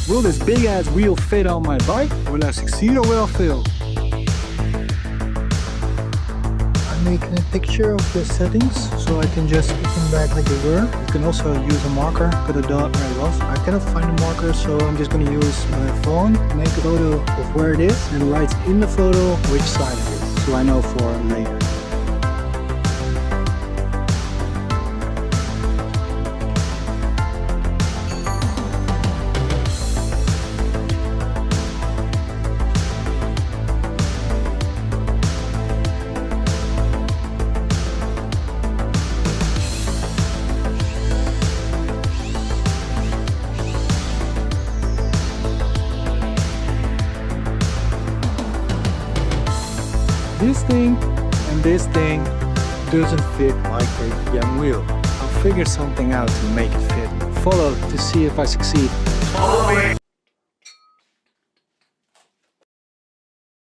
Will this big ass wheel fit on my bike? Will I succeed or will I fail? I'm making a picture of the settings so I can just put them back like they were. You can also use a marker, put a dot where it was. I cannot find a marker, so I'm just going to use my phone, make a photo of where it is, and write in the photo which side it is, so I know for later. This thing and this thing doesn't fit my KTM wheel. I'll figure something out to make it fit. Follow to see if I succeed. Follow me.